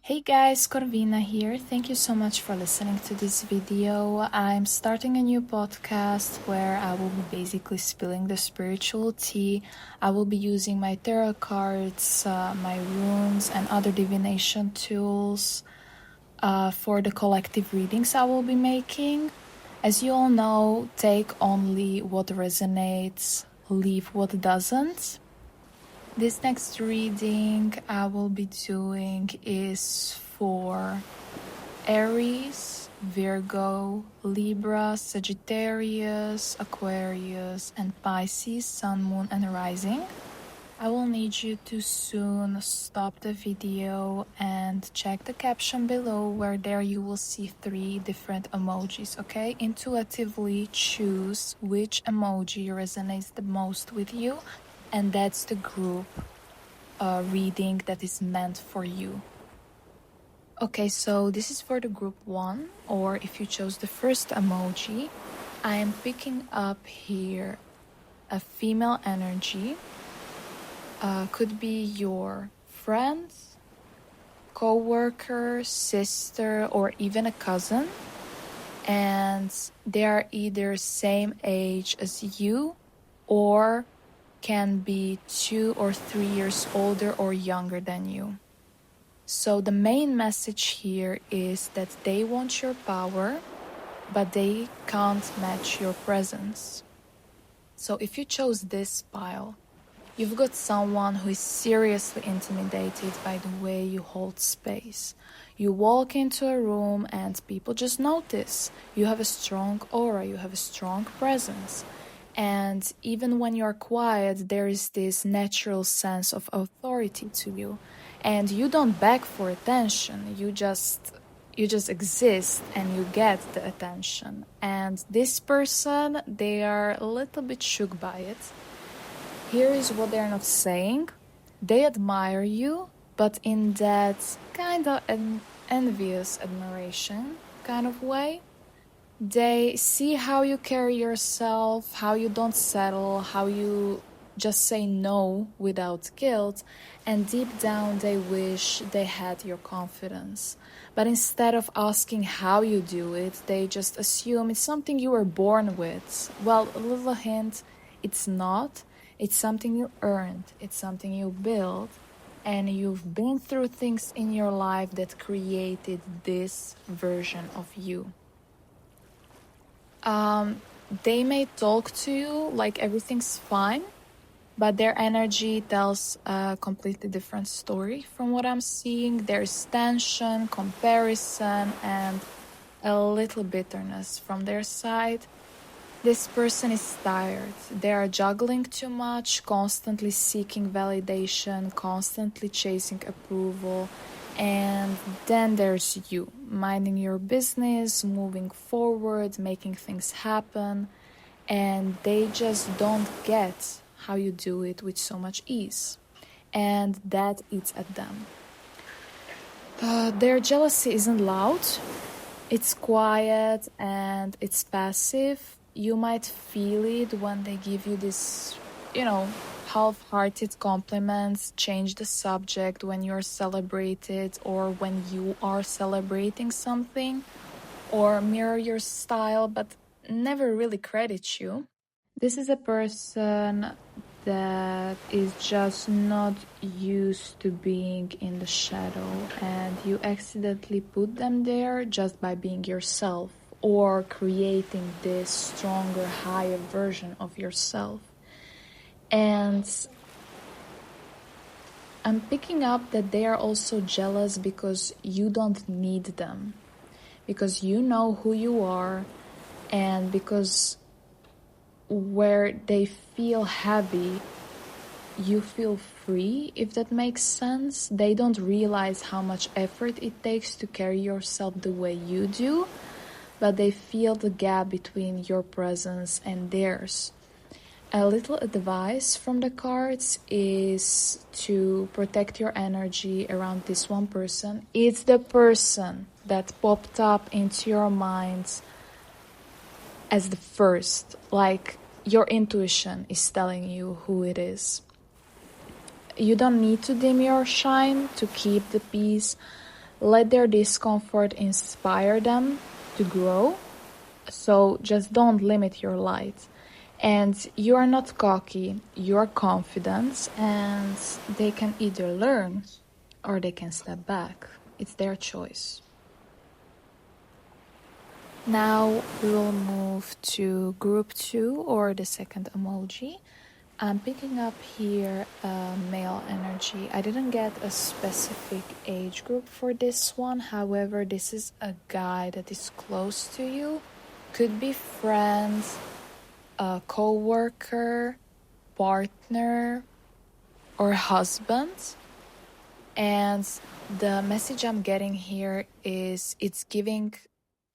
Hey guys, Corvina here. Thank you so much for listening to this video. I'm starting a new podcast where I will be basically spilling the spiritual tea. I will be using my tarot cards, my runes, and other divination tools for the collective readings I will be making. As you all know, take only what resonates, leave what doesn't. This next reading I will be doing is for Aries, Virgo, Libra, Sagittarius, Aquarius, and Pisces, Sun, Moon, and Rising. I will need you to soon stop the video and check the caption below where there you will see 3 different emojis, okay? Intuitively choose which emoji resonates the most with you, and that's the group reading that is meant for you. Okay, so this is for the group 1, or if you chose the first emoji, I am picking up here a female energy. Could be your friend, co-worker, sister, or even a cousin, and they are either same age as you or can be 2 or 3 years older or younger than you. So the main message here is that they want your power, but they can't match your presence. So if you chose this pile, you've got someone who is seriously intimidated by the way you hold space. You walk into a room and people just notice. You have a strong aura, you have a strong presence. And even when you're quiet, there is this natural sense of authority to you. And you don't beg for attention, you just exist and you get the attention. And this person, they are a little bit shook by it. Here is what they're not saying. They admire you, but in that kind of an envious admiration kind of way. They see how you carry yourself, how you don't settle, how you just say no without guilt, and deep down they wish they had your confidence. But instead of asking how you do it, they just assume it's something you were born with. Well, a little hint, it's not. It's something you earned, it's something you built, and you've been through things in your life that created this version of you. They may talk to you like everything's fine, but their energy tells a completely different story from what I'm seeing. There's tension, comparison, and a little bitterness from their side. This person is tired. They are juggling too much, constantly seeking validation, constantly chasing approval. And then there's you, minding your business, moving forward, making things happen. And they just don't get how you do it with so much ease. And that eats at them. Their jealousy isn't loud. It's quiet and it's passive. You might feel it when they give you this, half-hearted compliments, change the subject when you're celebrated or when you are celebrating something, or mirror your style but never really credit you. This is a person that is just not used to being in the shadow, and you accidentally put them there just by being yourself or creating this stronger, higher version of yourself. And I'm picking up that they are also jealous because you don't need them, because you know who you are, and because where they feel happy, you feel free, if that makes sense. They don't realize how much effort it takes to carry yourself the way you do, but they feel the gap between your presence and theirs. A little advice from the cards is to protect your energy around this one person. It's the person that popped up into your minds as the first, like your intuition is telling you who it is. You don't need to dim your shine to keep the peace, Let their discomfort inspire them to grow. So just don't limit your light. And you are not cocky, you are confident, and they can either learn or they can step back. It's their choice. Now we will move to group 2, or the second emoji. I'm picking up here male energy. I didn't get a specific age group for this one. However, this is a guy that is close to you. Could be friends, a co-worker, partner, or husband. And the message I'm getting here is it's giving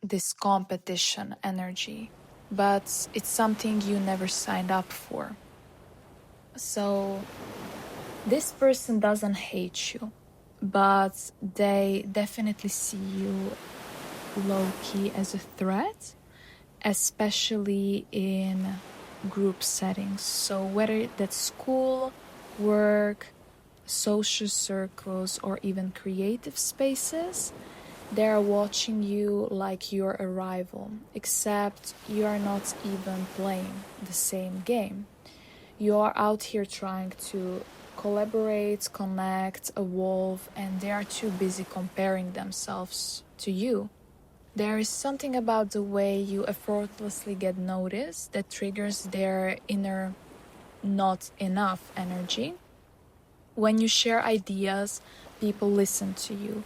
this competition energy, but it's something you never signed up for. So this person doesn't hate you, but they definitely see you low-key as a threat, especially in group settings. So whether that's school, work, social circles, or even creative spaces, they're watching you like you're a rival, except you are not even playing the same game. You are out here trying to collaborate, connect, evolve, and they are too busy comparing themselves to you. There is something about the way you effortlessly get noticed that triggers their inner not enough energy. When you share ideas, people listen to you.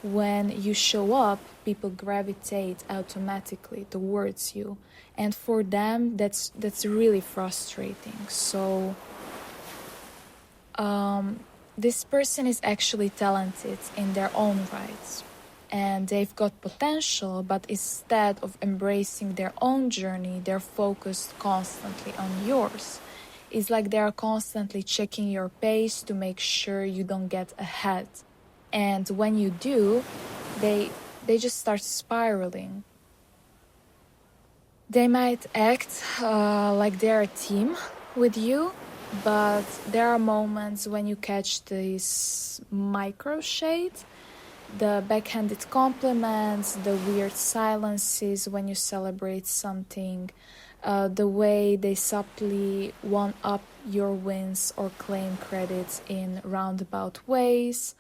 When you show up, people gravitate automatically towards you. And for them, that's really frustrating. So this person is actually talented in their own rights. And they've got potential, but instead of embracing their own journey, they're focused constantly on yours. It's like they're constantly checking your pace to make sure you don't get ahead. And when you do, they just start spiraling. They might act like they're a team with you, but there are moments when you catch this micro shade, the backhanded compliments, the weird silences when you celebrate something, the way they subtly one-up your wins or claim credits in roundabout ways.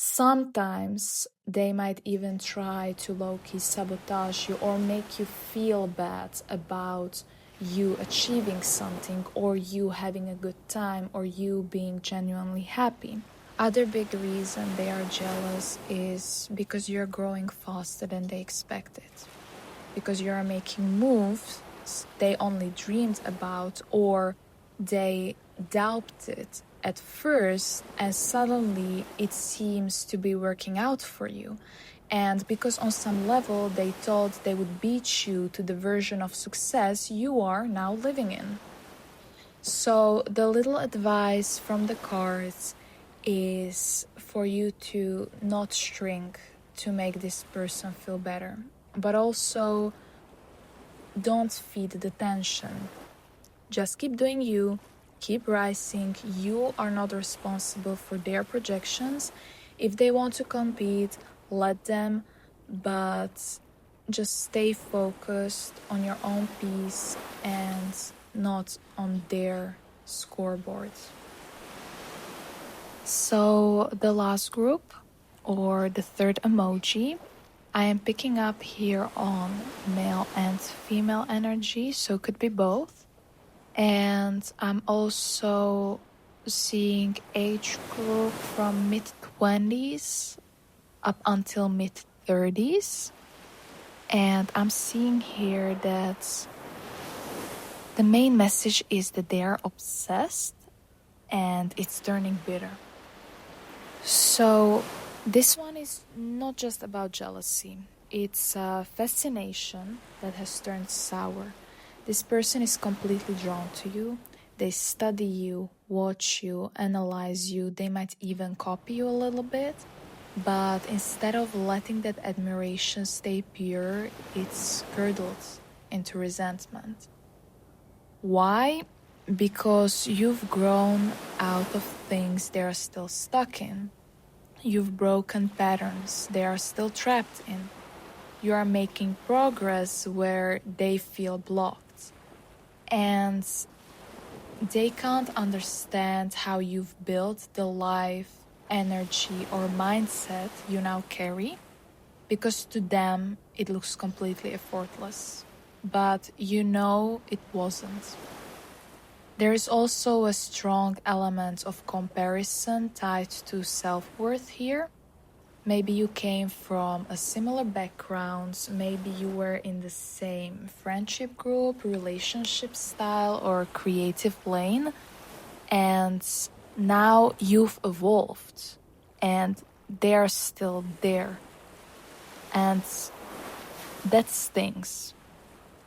Sometimes they might even try to low-key sabotage you or make you feel bad about you achieving something or you having a good time or you being genuinely happy. Other big reason they are jealous is because you're growing faster than they expected. Because you're making moves they only dreamed about or they doubted at first and suddenly it seems to be working out for you. And because on some level they thought they would beat you to the version of success you are now living in. So the little advice from the cards is for you to not shrink to make this person feel better, but also don't feed the tension. Just keep doing you, keep rising. You are not responsible for their projections. If they want to compete, let them, but just stay focused on your own peace and not on their scoreboard. So the last group, or the third emoji, I am picking up here on male and female energy, so it could be both. And I'm also seeing age group from mid-20s up until mid-30s. And I'm seeing here that the main message is that they are obsessed and it's turning bitter. So this one is not just about jealousy. It's a fascination that has turned sour. This person is completely drawn to you. They study you, watch you, analyze you. They might even copy you a little bit. But instead of letting that admiration stay pure, it's curdled into resentment. Why? Because you've grown out of things they're still stuck in. You've broken patterns they are still trapped in. You are making progress where they feel blocked. And they can't understand how you've built the life, energy, or mindset you now carry, because to them it looks completely effortless. But you know it wasn't. There is also a strong element of comparison tied to self-worth here. Maybe you came from a similar background, maybe you were in the same friendship group, relationship style, or creative lane, and now you've evolved, and they're still there. And that stings.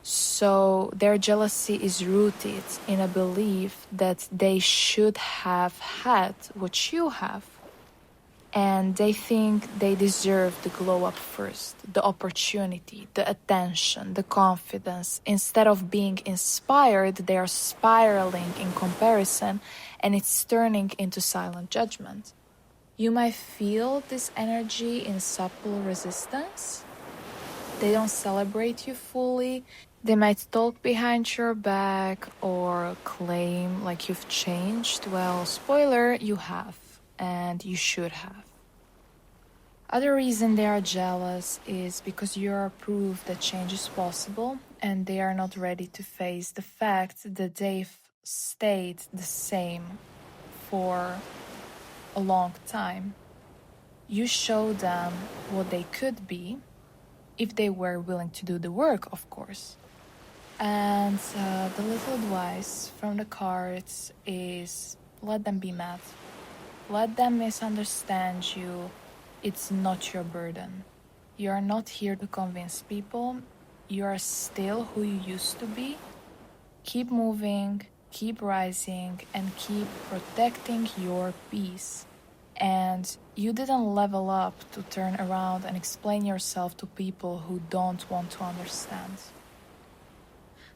So their jealousy is rooted in a belief that they should have had what you have. And they think they deserve the glow up first, the opportunity, the attention, the confidence. Instead of being inspired, they are spiraling in comparison, and it's turning into silent judgment. You might feel this energy in subtle resistance. They don't celebrate you fully. They might talk behind your back or claim like you've changed. Well, spoiler, you have, and you should have. Other reason they are jealous is because you are proof that change is possible, and they are not ready to face the fact that they've stayed the same for a long time. You show them what they could be, if they were willing to do the work, of course. And the little advice from the cards is let them be mad. Let them misunderstand you. It's not your burden. You are not here to convince people. You are still who you used to be. Keep moving, keep rising, and keep protecting your peace. And you didn't level up to turn around and explain yourself to people who don't want to understand.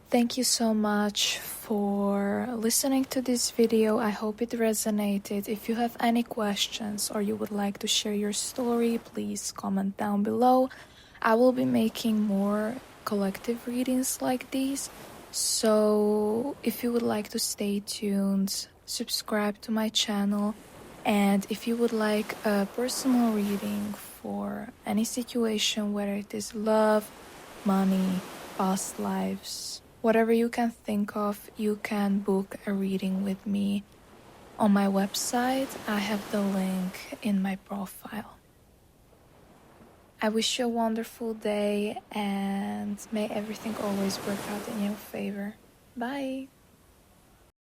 Thank you so much for listening to this video. I hope it resonated. If you have any questions or you would like to share your story, please comment down below. I will be making more collective readings like these. So if you would like to stay tuned, subscribe to my channel. And if you would like a personal reading for any situation, whether it is love, money, past lives, whatever you can think of, you can book a reading with me on my website. I have the link in my profile. I wish you a wonderful day, and may everything always work out in your favor. Bye!